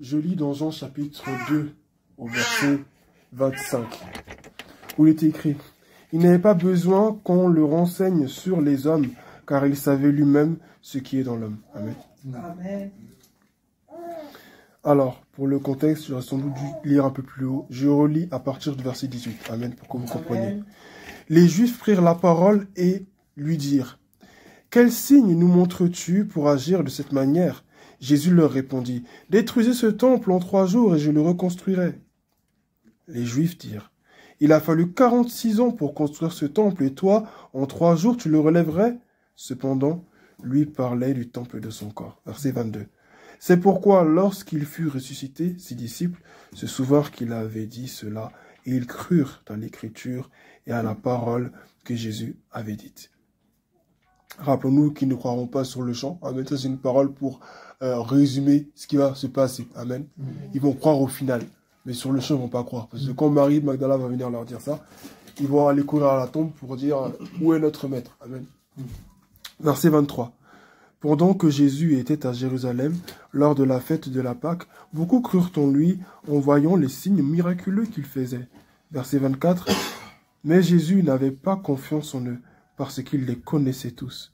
je lis dans Jean chapitre 2, au verset 25, où il était écrit, « Il n'avait pas besoin qu'on le renseigne sur les hommes, car il savait lui-même ce qui est dans l'homme. » Amen. Amen. Alors, pour le contexte, j'aurais sans doute dû lire un peu plus haut. Je relis à partir du verset 18. Amen, pour que vous compreniez. Les Juifs prirent la parole et lui dirent, « Quel signe nous montres-tu pour agir de cette manière ?» Jésus leur répondit, « Détruisez ce temple en 3 jours et je le reconstruirai. » Les Juifs dirent, « Il a fallu 46 ans pour construire ce temple et toi, en 3 jours, tu le relèverais ?» Cependant, lui parlait du temple de son corps. Verset 22. C'est pourquoi, lorsqu'il fut ressuscité, ses disciples se souvinrent qu'il avait dit cela, et ils crurent à l'Écriture et à la parole que Jésus avait dite. Rappelons-nous qu'ils ne croiront pas sur le champ. Amen. Ça, c'est une parole pour résumer ce qui va se passer. Amen. Ils vont croire au final, mais sur le champ, ils ne vont pas croire. Parce que quand Marie Magdala va venir leur dire ça, ils vont aller courir à la tombe pour dire où est notre maître. Amen. Verset 23. Pendant que Jésus était à Jérusalem, lors de la fête de la Pâque, beaucoup crurent en lui en voyant les signes miraculeux qu'il faisait. Verset 24. Mais Jésus n'avait pas confiance en eux, parce qu'il les connaissait tous.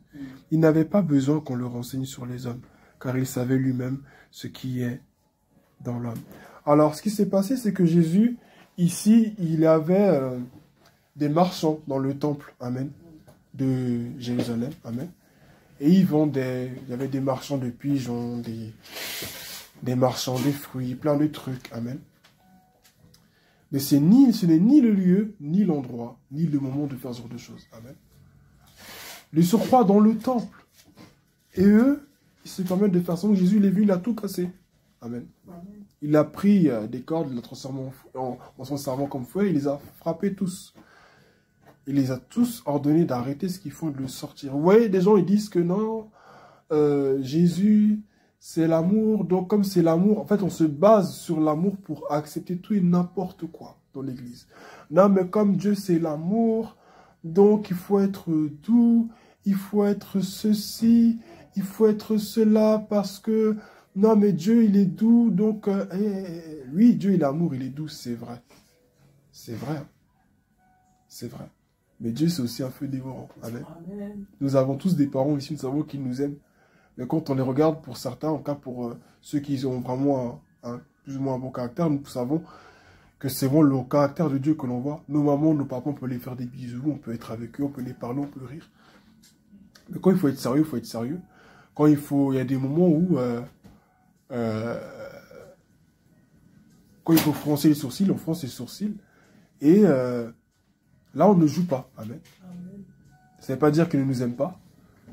Il n'avait pas besoin qu'on le renseigne sur les hommes, car il savait lui-même ce qui est dans l'homme. Alors, ce qui s'est passé, c'est que Jésus, ici, il avait des marchands dans le temple, amen, de Jérusalem, amen. Et il y avait des marchands de pigeons, des marchands de fruits, plein de trucs, amen. Mais ce n'est ni le lieu, ni l'endroit, ni le moment de faire ce genre de choses, amen. Ils se croient dans le temple. Et eux, ils se permettent de faire ça. Jésus les vu, il a tout cassé, amen. Il a pris des cordes, il l'a transformé en son servant comme fouet, il les a frappés tous. Il les a tous ordonnés d'arrêter ce qu'ils font, de le sortir. Vous voyez, des gens, ils disent que non, Jésus, c'est l'amour. Donc, comme c'est l'amour, en fait, on se base sur l'amour pour accepter tout et n'importe quoi dans l'église. Non, mais comme Dieu, c'est l'amour, donc il faut être doux, il faut être ceci, il faut être cela, parce que, non, mais Dieu, il est doux, donc, oui, Dieu, il est amour, il est doux, c'est vrai. C'est vrai. C'est vrai. Mais Dieu, c'est aussi un feu dévorant. Amen. Amen. Nous avons tous des parents ici, nous savons qu'ils nous aiment. Mais quand on les regarde, pour certains, en cas pour ceux qui ont vraiment plus ou moins un bon caractère, nous savons que c'est vraiment le caractère de Dieu que l'on voit. Nos mamans, nos papas, on peut les faire des bisous, on peut être avec eux, on peut les parler, on peut rire. Mais quand il faut être sérieux, il faut être sérieux. Quand il y a des moments où quand il faut froncer les sourcils, on fronce les sourcils. Et là, on ne joue pas. Amen. Amen. Ça ne veut pas dire qu'ils ne nous aiment pas.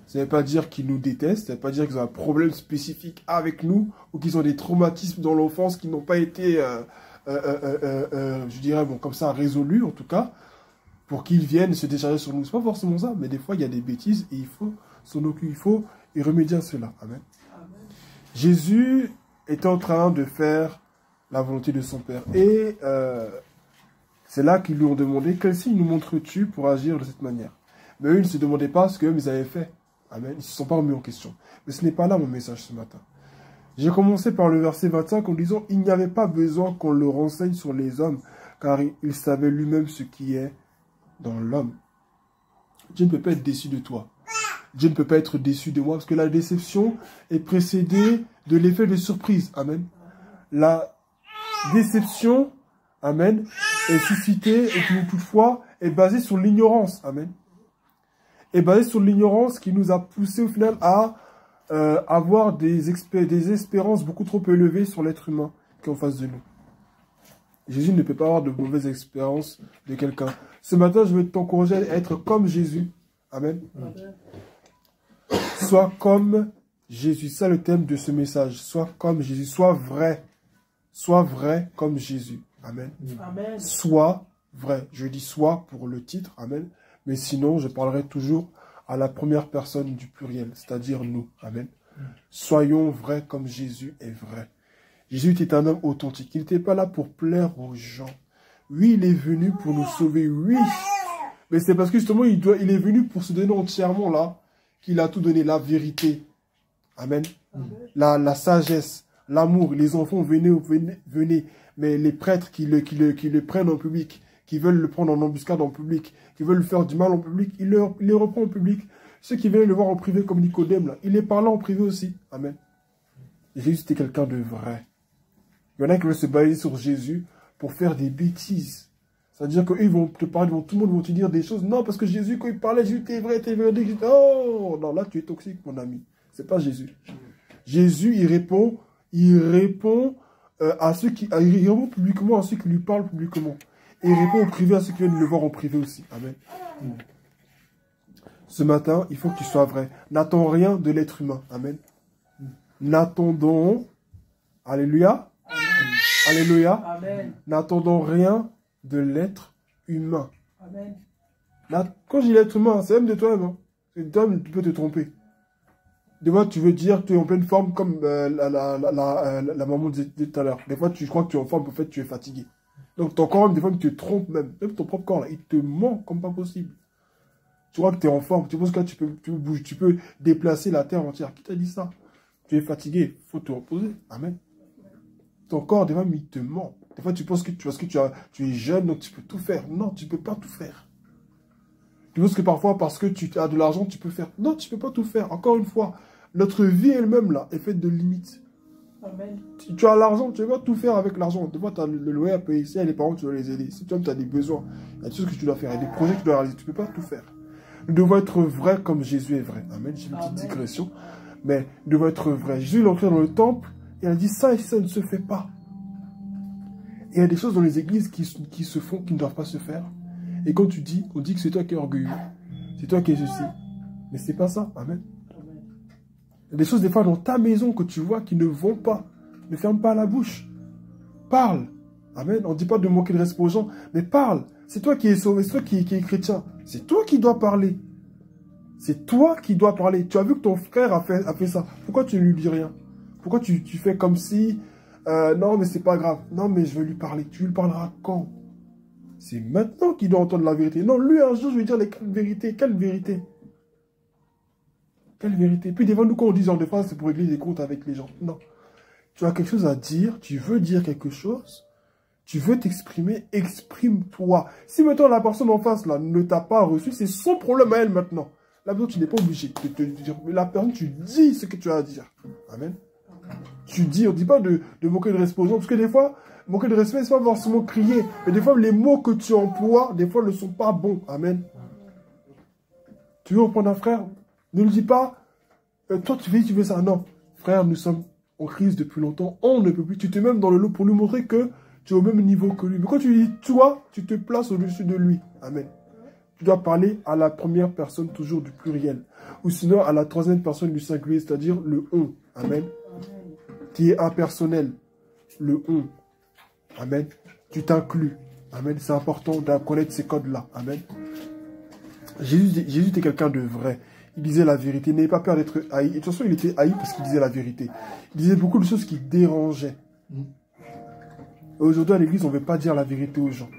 Ça ne veut pas dire qu'ils nous détestent. Ça ne veut pas dire qu'ils ont un problème spécifique avec nous ou qu'ils ont des traumatismes dans l'enfance qui n'ont pas été, je dirais, bon, comme ça, résolus, en tout cas, pour qu'ils viennent se décharger sur nous. Ce n'est pas forcément ça, mais des fois, il y a des bêtises et il faut s'en occuper. Il faut y remédier à cela. Amen. Amen. Jésus était en train de faire la volonté de son Père. Et c'est là qu'ils lui ont demandé, quel signe nous montres-tu pour agir de cette manière? Mais eux, ils ne se demandaient pas ce qu'eux, ils avaient fait. Amen. Ils ne se sont pas remis en question. Mais ce n'est pas là mon message ce matin. J'ai commencé par le verset 25 en disant, il n'y avait pas besoin qu'on le renseigne sur les hommes, car il savait lui-même ce qui est dans l'homme. Dieu ne peut pas être déçu de toi. Dieu ne peut pas être déçu de moi, parce que la déception est précédée de l'effet de surprise. Amen. La déception, amen, est suscitée et qui, toutefois, est basée sur l'ignorance. Amen. Est basée sur l'ignorance qui nous a poussé au final à avoir des espérances beaucoup trop élevées sur l'être humain qui est en face de nous. Jésus ne peut pas avoir de mauvaises expériences de quelqu'un. Ce matin, je veux t'encourager à être comme Jésus. Amen. Amen. Sois comme Jésus. C'est le thème de ce message. Sois comme Jésus. Sois vrai. Sois vrai comme Jésus. Amen. Amen. Sois vrai. Je dis sois pour le titre. Amen. Mais sinon, je parlerai toujours à la première personne du pluriel, c'est-à-dire nous. Amen. Soyons vrais comme Jésus est vrai. Jésus était un homme authentique. Il n'était pas là pour plaire aux gens. Oui, il est venu pour nous sauver, oui. Mais c'est parce que justement, il est venu pour se donner entièrement là, qu'il a tout donné, la vérité. Amen. La sagesse. l'amour. Les enfants, venez, venez, venez. Mais les prêtres qui le prennent en public, qui veulent le prendre en embuscade en public, qui veulent lui faire du mal en public, il les reprend en public. Ceux qui viennent le voir en privé comme Nicodème, là, il les parle en privé aussi. Amen. Jésus était quelqu'un de vrai. Il y en a qui veulent se baser sur Jésus pour faire des bêtises. C'est-à-dire qu'eux, ils vont te parler, tout le monde va te dire des choses. Non, parce que Jésus, quand il parlait, Jésus, t'es vrai, t'es véridique. Oh, non, là, tu es toxique, mon ami. C'est pas Jésus. Jésus, il répond à ceux qui... Il répond publiquement à ceux qui lui parlent publiquement. Et il répond au privé à ceux qui viennent le voir en privé aussi. Amen. Ce matin, il faut que tu sois vrai. N'attends rien de l'être humain. Amen. N'attendons... Alléluia. Amen. Alléluia. Amen. N'attendons rien de l'être humain. Amen. Quand je dis l'être humain, c'est même de toi-même. Hein. C'est toi-même, tu peux te tromper. Des fois, tu veux dire que tu es en pleine forme comme la maman disait tout à l'heure. Des fois, tu crois que tu es en forme, en fait, tu es fatigué. Donc, ton corps, des fois, il te trompe même. Même ton propre corps, là, il te ment comme pas possible. Tu crois que tu es en forme. Tu penses que là, tu peux déplacer la terre entière. Qui t'a dit ça? Tu es fatigué. Il faut te reposer. Amen. Ton corps, des fois, il te ment. Des fois, tu penses que, parce que tu es jeune, donc tu peux tout faire. Non, tu ne peux pas tout faire. Tu penses que parfois, parce que tu as de l'argent, tu peux faire. Non, tu ne peux pas tout faire. Encore une fois, notre vie elle-même, là, est faite de limites. Amen. Si tu as l'argent, tu ne peux pas tout faire avec l'argent. Des fois, tu as le loyer à payer. Si les parents, tu dois les aider. Si tu as des besoins, il y a des choses que tu dois faire. Il y a des projets que tu dois réaliser. Tu ne peux pas tout faire. Nous devons être vrais comme Jésus est vrai. Amen. J'ai une petite digression. Mais nous devons être vrais. Jésus, il est entré dans le temple et il a dit ça et ça ne se fait pas. Et il y a des choses dans les églises qui se font, qui ne doivent pas se faire. Et quand tu dis, on dit que c'est toi qui es orgueilleux. C'est toi qui es ceci. Mais c'est pas ça. Amen. Il y a des choses des fois dans ta maison que tu vois qui ne vont pas. Ne ferme pas la bouche. Parle. Amen. On ne dit pas de manquer de respect aux gens, mais parle. C'est toi qui es sauvé, c'est toi qui es chrétien. C'est toi qui dois parler. C'est toi qui dois parler. Tu as vu que ton frère a fait ça. Pourquoi tu ne lui dis rien? Pourquoi tu fais comme si... non, mais c'est pas grave. Non, mais je vais lui parler. Tu lui parleras quand? C'est maintenant qu'il doit entendre la vérité. Non, lui, un jour, je vais dire les vérités. Quelle vérité? Quelle vérité? Puis des fois, nous, quand on dit genre des phrases, c'est pour régler des comptes avec les gens. Non. Tu as quelque chose à dire, tu veux dire quelque chose, tu veux t'exprimer, exprime-toi. Si maintenant la personne en face, là, ne t'a pas reçu, c'est son problème à elle maintenant. Là, maintenant, tu n'es pas obligé de te dire. Mais la personne, tu dis ce que tu as à dire. Amen. Tu dis, on ne dit pas de manquer de respect aux gens, parce que des fois, manquer de respect, c'est pas forcément crier. Mais des fois, les mots que tu emploies, des fois, ne sont pas bons. Amen. Tu veux reprendre un frère? Ne le dis pas. Toi, tu veux ça. Non. Frère, nous sommes en crise depuis longtemps. On ne peut plus. Tu te mets même dans le lot pour lui montrer que tu es au même niveau que lui. Mais quand tu lui dis toi, tu te places au-dessus de lui. Amen. Tu dois parler à la première personne toujours du pluriel. Ou sinon à la troisième personne du singulier, c'est-à-dire le on. Amen. Qui est impersonnel. Le on. Amen. Tu t'inclus. Amen. C'est important de connaître ces codes-là. Amen. Jésus était quelqu'un de vrai. Il disait la vérité. N'ayez pas peur d'être haï. Et de toute façon, il était haï parce qu'il disait la vérité. Il disait beaucoup de choses qui dérangeaient. Aujourd'hui, à l'église, on ne veut pas dire la vérité aux gens.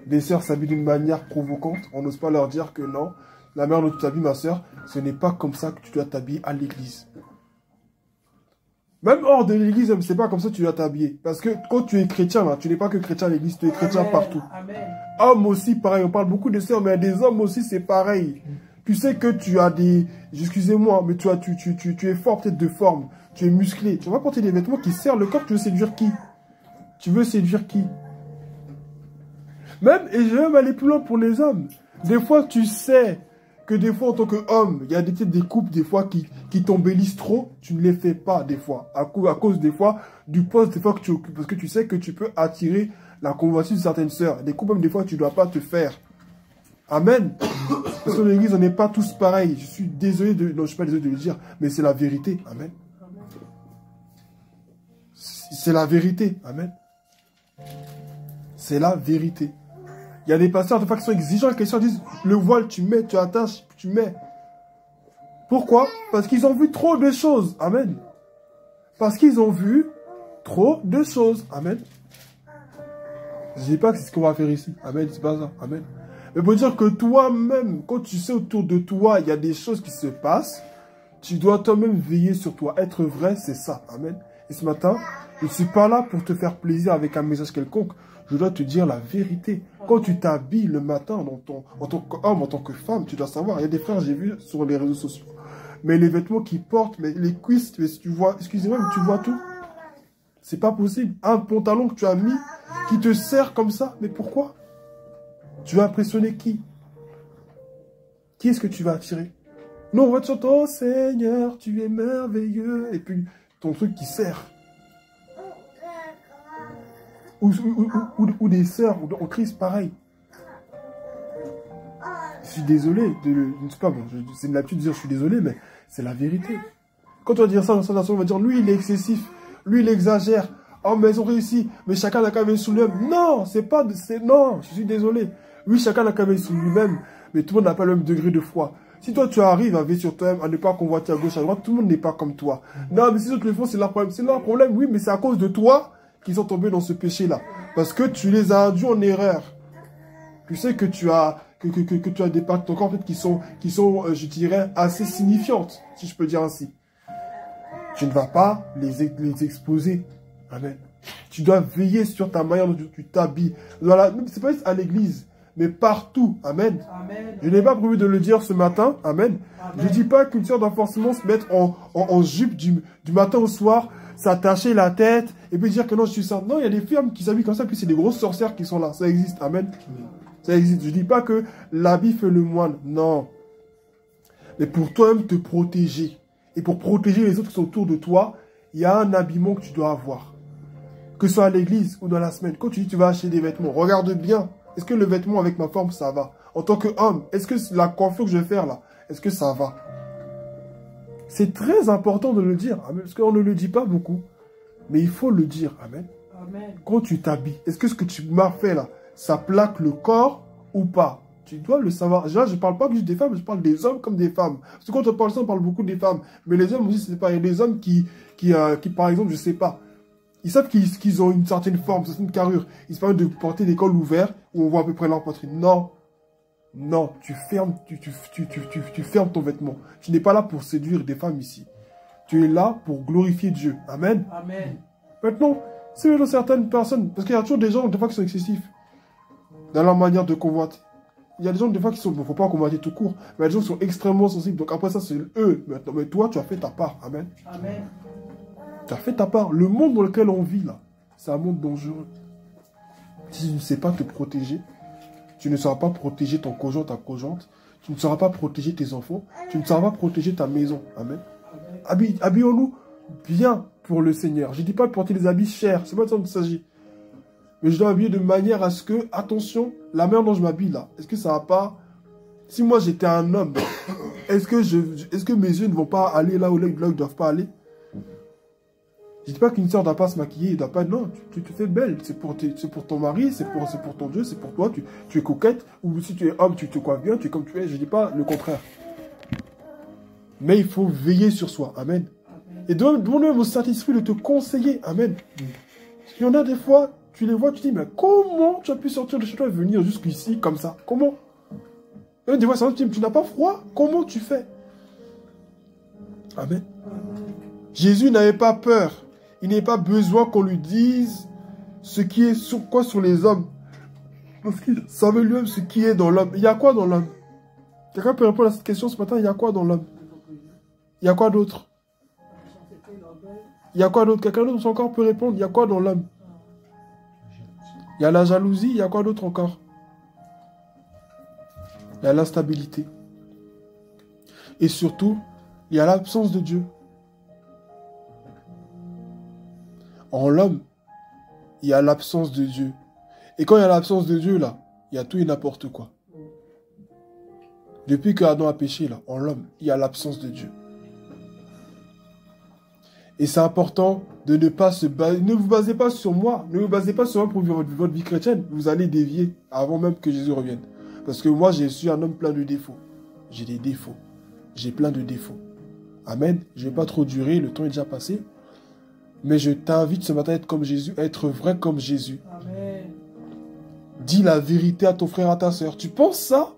Des sœurs s'habillent d'une manière provocante. On n'ose pas leur dire que non, la manière dont tu t'habilles, ma sœur, ce n'est pas comme ça que tu dois t'habiller à l'église. Même hors de l'église, c'est pas comme ça que tu dois t'habiller. Parce que quand tu es chrétien, là, tu n'es pas que chrétien à l'église, tu es chrétien Amen. Partout. Amen. Homme aussi, pareil. On parle beaucoup de sœurs, mais des hommes aussi, c'est pareil. Tu sais que tu as des... Excusez-moi, mais tu es fort peut-être de forme. Tu es musclé. Tu vas porter des vêtements qui serrent le corps. Tu veux séduire qui? Tu veux séduire qui? Même, et je vais même aller plus loin pour les hommes. Des fois, tu sais que des fois, en tant qu'homme, il y a des couples, des fois, qui t'embellissent trop. Tu ne les fais pas, des fois. À cause, des fois, du poste, des fois, que tu occupes. Parce que tu sais que tu peux attirer la convoitise de certaines sœurs. Des couples, même, des fois, tu ne dois pas te faire. Amen. Parce que dans l'église, on n'est pas tous pareils. Je suis désolé de... Non, je ne suis pas désolé de le dire, mais c'est la vérité. Amen. C'est la vérité. Amen. C'est la vérité. Il y a des pasteurs des fois qui sont exigeants, qui disent le voile, tu mets, tu attaches, tu mets. Pourquoi? Parce qu'ils ont vu trop de choses. Amen. Parce qu'ils ont vu trop de choses. Amen. Je ne dis pas que c'est ce qu'on va faire ici. Amen. C'est pas ça. Amen. Mais pour dire que toi-même, quand tu sais autour de toi, il y a des choses qui se passent, tu dois toi-même veiller sur toi. Être vrai, c'est ça. Amen. Et Et ce matin, je ne suis pas là pour te faire plaisir avec un message quelconque. Je dois te dire la vérité. Quand tu t'habilles le matin en tant qu'homme, en tant que femme, tu dois savoir. Il y a des frères, j'ai vu sur les réseaux sociaux. Mais les vêtements qu'ils portent, mais les cuisses, mais tu vois, excusez-moi, mais tu vois tout. C'est pas possible. Un pantalon que tu as mis, qui te sert comme ça. Mais pourquoi? Tu vas impressionner qui? Qui est-ce que tu vas attirer? Non, on va te chanter, oh Seigneur, tu es merveilleux. Et puis, ton truc qui sert. Ou des sœurs, ou en Christ, pareil. Je suis désolé, je ne sais pas, bon, c'est une habitude de dire je suis désolé, mais c'est la vérité. Quand tu vas dire ça dans sa nation, on va dire lui il est excessif, lui il exagère. Oh mais ils ont réussi, mais chacun n'a qu'à veiller sur lui-même. Non, non, je suis désolé. Oui, chacun n'a qu'à veiller sur lui-même, mais tout le monde n'a pas le même degré de foi. Si toi tu arrives à veiller sur toi-même, à ne pas convoiter à gauche, à droite, tout le monde n'est pas comme toi. Non, mais si les autres le font, c'est leur problème. C'est leur problème, oui, mais c'est à cause de toi qu'ils sont tombés dans ce péché-là. Parce que tu les as induits en erreur. Tu sais que tu as des parties de ton corps qui sont, je dirais, assez signifiantes, si je peux dire ainsi. Tu ne vas pas les exposer. Amen. Tu dois veiller sur ta manière dont tu t'habilles. C'est pas juste à l'église, mais partout. Amen. Amen. Je n'ai pas prévu de le dire ce matin. Amen. Amen. Je ne dis pas qu'une sœur doit forcément se mettre en jupe du matin au soir, s'attacher la tête et puis dire que non, je suis ça. Non, il y a des femmes qui s'habillent comme ça, puis c'est des grosses sorcières qui sont là. Ça existe. Amen. Ça existe. Je ne dis pas que l'habit fait le moine. Non. Mais pour toi-même te protéger. Et pour protéger les autres qui sont autour de toi, il y a un habillement que tu dois avoir. Que ce soit à l'église ou dans la semaine. Quand tu dis que tu vas acheter des vêtements, regarde bien. Est-ce que le vêtement avec ma forme, ça va? En tant qu'homme, est-ce que la coiffure que je vais faire là, est-ce que ça va? C'est très important de le dire. Amen. Parce qu'on ne le dit pas beaucoup. Mais il faut le dire. Amen. Amen. Quand tu t'habilles, est-ce que ce que tu m'as fait là, ça plaque le corps ou pas? Tu dois le savoir. Là, je ne parle pas juste des femmes, je parle des hommes comme des femmes. Parce que quand on parle ça, on parle beaucoup des femmes. Mais les hommes aussi, c'est pas. Il y a des hommes qui par exemple, je ne sais pas, ils savent qu'ils ont une certaine forme, une certaine carrure. Ils se permettent de porter des cols ouverts où on voit à peu près leur poitrine. Non. Non, tu fermes ton vêtement. Tu n'es pas là pour séduire des femmes ici. Tu es là pour glorifier Dieu. Amen. Amen. Maintenant, c'est dans certaines personnes, parce qu'il y a toujours des gens, des fois, qui sont excessifs dans leur manière de convoiter. Il y a des gens, des fois, qui sont, il ne faut pas convoiter tout court, mais il y a des gens qui sont extrêmement sensibles. Donc après ça, c'est eux. Maintenant, mais toi, tu as fait ta part. Amen. Amen. Tu as fait ta part. Le monde dans lequel on vit, là, c'est un monde dangereux. Si tu ne sais pas te protéger, tu ne sauras pas protéger ton conjoint, ta conjointe. Tu ne sauras pas protéger tes enfants. Tu ne sauras pas protéger ta maison. Amen. Habillons-nous bien pour le Seigneur. Je ne dis pas de porter des habits chers. C'est pas de ça dont il s'agit. Mais je dois m'habiller de manière à ce que, attention, la manière dont je m'habille là, est-ce que ça va pas... Si moi j'étais un homme, est-ce que mes yeux ne vont pas aller là où ils ne doivent pas aller? Je ne dis pas qu'une sœur ne doit pas se maquiller, ne doit pas... Non, tu te fais belle. C'est pour ton mari, c'est pour ton Dieu, c'est pour toi. Tu es coquette. Ou si tu es homme, tu te coiffes bien, tu es comme tu es. Je ne dis pas le contraire. Mais il faut veiller sur soi. Amen. Amen. Et demande-même au Saint-Esprit de te conseiller. Amen. Il y en a des fois, tu les vois, tu te dis, mais comment tu as pu sortir de chez toi et venir jusqu'ici comme ça? Comment? Et des fois, tu n'as pas froid? Comment tu fais? Amen. Jésus n'avait pas peur. Il n'avait pas besoin qu'on lui dise ce qui est sur les hommes. Parce qu'il savait lui-même ce qui est dans l'homme. Il y a quoi dans l'homme? Quelqu'un peut répondre à cette question ce matin? Il y a quoi dans l'homme? Il y a quoi d'autre? Il y a quoi d'autre? Quelqu'un d'autre encore peut répondre? Il y a quoi dans l'homme? Il y a la jalousie. Il y a quoi d'autre encore? Il y a l'instabilité. Et surtout, il y a l'absence de Dieu. En l'homme, il y a l'absence de Dieu. Et quand il y a l'absence de Dieu, là, il y a tout et n'importe quoi. Depuis que Adam a péché, là, en l'homme, il y a l'absence de Dieu. Et c'est important de ne pas se baser... Ne vous basez pas sur moi. Ne vous basez pas sur moi pour vivre votre vie chrétienne. Vous allez dévier avant même que Jésus revienne. Parce que moi, je suis un homme plein de défauts. J'ai des défauts. J'ai plein de défauts. Amen. Je ne vais pas trop durer. Le temps est déjà passé. Mais je t'invite ce matin à être comme Jésus, à être vrai comme Jésus. Amen. Dis la vérité à ton frère, à ta soeur. Tu penses ça?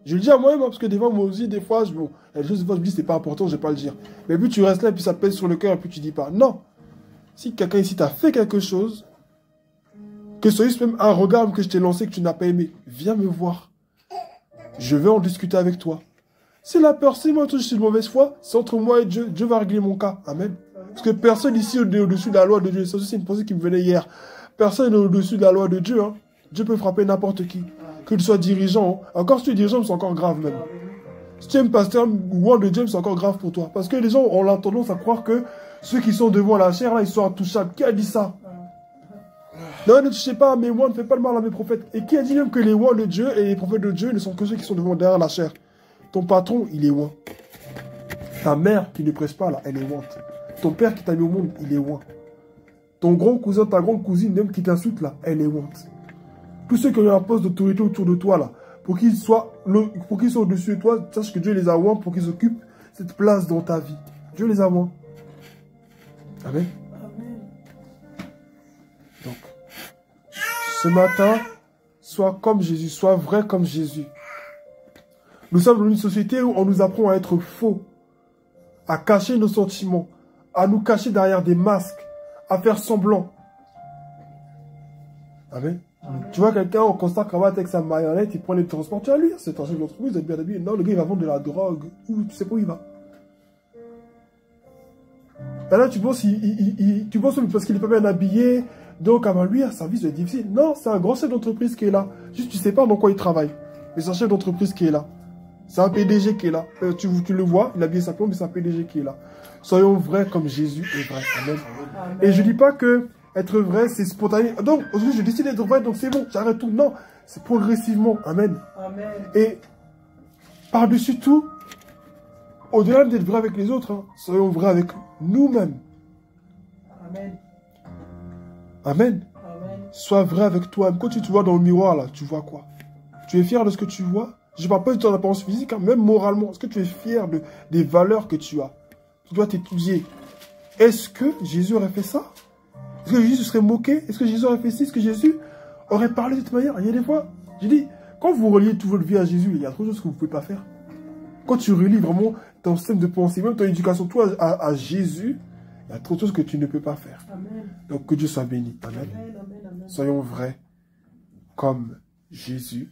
Je le dis à moi-même, parce que des fois, moi aussi, des fois, je me dis, c'est pas important, je vais pas le dire. Mais puis tu restes là, et puis ça pèse sur le cœur, et puis tu dis pas. Non. Si quelqu'un ici t'a fait quelque chose, que ce soit juste même un regard que je t'ai lancé que tu n'as pas aimé, viens me voir. Je vais en discuter avec toi. Si la personne, moi, je suis de mauvaise foi, c'est entre moi et Dieu. Dieu va régler mon cas. Amen. Parce que personne ici n'est au-dessus de la loi de Dieu. Ça aussi, c'est une pensée qui me venait hier. Personne n'est au-dessus de la loi de Dieu. Hein. Dieu peut frapper n'importe qui. Qu'il soit dirigeant. Hein. Encore si tu es dirigeant, c'est encore grave même. Si tu es un pasteur ou roi de Dieu, c'est encore grave pour toi. Parce que les gens ont la tendance à croire que ceux qui sont devant la chair, là, ils sont intouchables. Qui a dit ça? Non, ne touchez pas à mes rois, ne faites pas le mal à mes prophètes. Et qui a dit même que les rois de Dieu et les prophètes de Dieu ne sont que ceux qui sont devant derrière la chair? Ton patron, il est loin. Ta mère qui ne presse pas, là, elle est loin. Ton père qui t'a mis au monde, il est loin. Ton grand cousin, ta grande cousine, même qui t'insulte, là, elle est loin. Tous ceux qui ont un poste d'autorité autour de toi, là, pour qu'ils soient au-dessus de toi, sache que Dieu les a loin pour qu'ils occupent cette place dans ta vie. Dieu les a loin. Amen. Donc, ce matin, sois comme Jésus, sois vrai comme Jésus. Nous sommes dans une société où on nous apprend à être faux, à cacher nos sentiments, à nous cacher derrière des masques, à faire semblant. Amen. Amen. Tu vois quelqu'un en costard cravate avec sa marionnette, il prend les transports, tu as lui, c'est un chef d'entreprise, il est bien habillé. Non, le gars il va vendre de la drogue, ou tu sais pas où il va. Et là tu penses, tu penses parce qu'il est pas bien habillé, donc avant lui, sa vie c'est difficile. Non, c'est un grand chef d'entreprise qui est là. Juste tu sais pas dans quoi il travaille. Mais c'est un chef d'entreprise qui est là. C'est un PDG qui est là. Tu le vois, il a habillé simplement, mais c'est un PDG qui est là. Soyons vrais comme Jésus est vrai. Amen. Amen. Et je dis pas que être vrai, c'est spontané. Donc, aujourd'hui, je décide d'être vrai, donc c'est bon, j'arrête tout. Non, c'est progressivement. Amen. Amen. Et par-dessus tout, au-delà d'être vrai avec les autres, hein, soyons vrais avec nous-mêmes. Amen. Amen. Amen. Sois vrai avec toi. Quand tu te vois dans le miroir, là, tu vois quoi? Tu es fier de ce que tu vois? Je ne parle pas de ton apparence physique, hein, même moralement. Est-ce que tu es fier des valeurs que tu as? Tu dois t'étudier. Est-ce que Jésus aurait fait ça? Est-ce que Jésus serait moqué? Est-ce que Jésus aurait fait ci? Est-ce que Jésus aurait parlé de cette manière? Il y a des fois, je dis, quand vous reliez toute votre vie à Jésus, il y a trop de choses que vous ne pouvez pas faire. Quand tu relis vraiment ton système de pensée, même ton éducation, toi, à Jésus, il y a trop de choses que tu ne peux pas faire. Amen. Donc que Dieu soit béni. Amen. Amen, amen, amen. Soyons vrais comme Jésus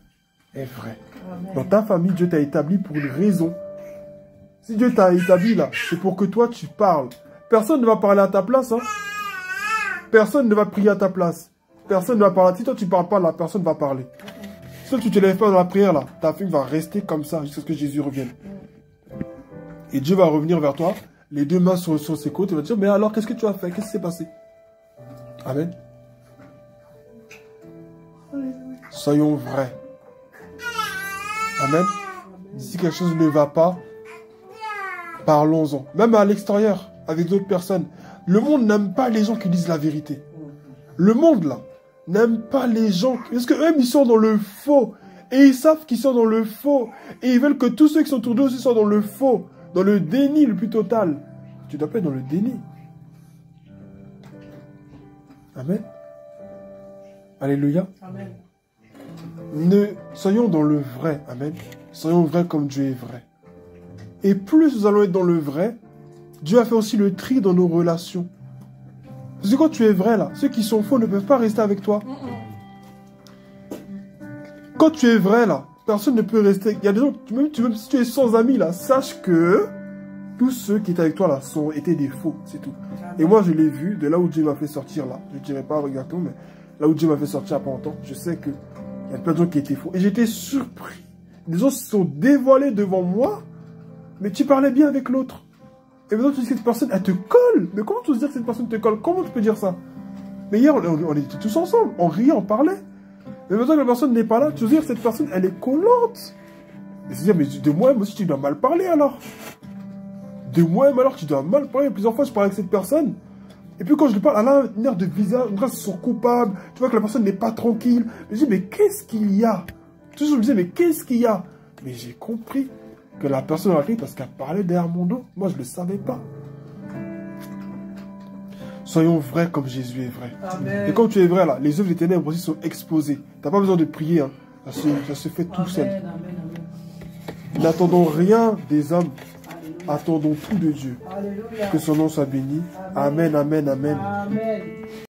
est vrai. Amen. Dans ta famille, Dieu t'a établi pour une raison. Si Dieu t'a établi là, c'est pour que toi tu parles. Personne ne va parler à ta place. Hein. Personne ne va prier à ta place. Personne ne va parler. Si toi tu ne parles pas là, personne ne va parler. Si toi tu ne te lèves pas dans la prière là, ta fille va rester comme ça jusqu'à ce que Jésus revienne. Et Dieu va revenir vers toi, les deux mains sur ses côtes, et va te dire, mais alors qu'est-ce que tu as fait? Qu'est-ce qui s'est passé? Amen. Soyons vrais. Amen. Si quelque chose ne va pas, parlons-en. Même à l'extérieur, avec d'autres personnes. Le monde n'aime pas les gens qui disent la vérité. Le monde, là, n'aime pas les gens... Parce qu'eux-mêmes, ils sont dans le faux. Et ils savent qu'ils sont dans le faux. Et ils veulent que tous ceux qui sont autour d'eux aussi soient dans le faux. Dans le déni le plus total. Tu dois pas être dans le déni. Amen. Alléluia. Amen. Soyons dans le vrai. Amen. Soyons vrais comme Dieu est vrai. Et plus nous allons être dans le vrai, Dieu a fait aussi le tri dans nos relations. Parce que quand tu es vrai là, ceux qui sont faux ne peuvent pas rester avec toi. Quand tu es vrai là, personne ne peut rester. Il y a des gens, même si tu es sans amis là, sache que tous ceux qui étaient avec toi là étaient des faux, c'est tout. Et moi je l'ai vu, de là où Dieu m'a fait sortir là. Je ne dirais pas exactement, mais là où Dieu m'a fait sortir il n'y a pas longtemps, je sais qu'il y a plein de gens qui étaient faux. Et j'étais surpris. Des gens se sont dévoilés devant moi, mais tu parlais bien avec l'autre. Et maintenant tu dis que cette personne, elle te colle. Mais comment tu peux dire que cette personne te colle? Comment tu peux dire ça? Mais hier, on était tous ensemble, on riait, on parlait. Mais maintenant que la personne n'est pas là, tu veux dire que cette personne, elle est collante. Et c'est dire, mais de moi-même aussi, tu dois mal parler alors. De moi-même alors, tu dois mal parler. Plusieurs fois, je parlais avec cette personne. Et puis quand je lui parle, elle a un air de visage, on dirait qu'elle se sent coupable. Tu vois que la personne n'est pas tranquille. Je dis, mais qu'est-ce qu'il y a? Toujours je me disais, mais qu'est-ce qu'il y a? Mais j'ai compris que la personne a ri parce qu'elle parlait derrière mon dos. Moi, je ne le savais pas. Soyons vrais comme Jésus est vrai. Amen. Et comme tu es vrai là, les œuvres des ténèbres aussi sont exposées. Tu n'as pas besoin de prier. Hein. Ça se fait tout seul. N'attendons rien des hommes. Attendons tout de Dieu. Alléluia. Que son nom soit béni. Amen, amen, amen. Amen.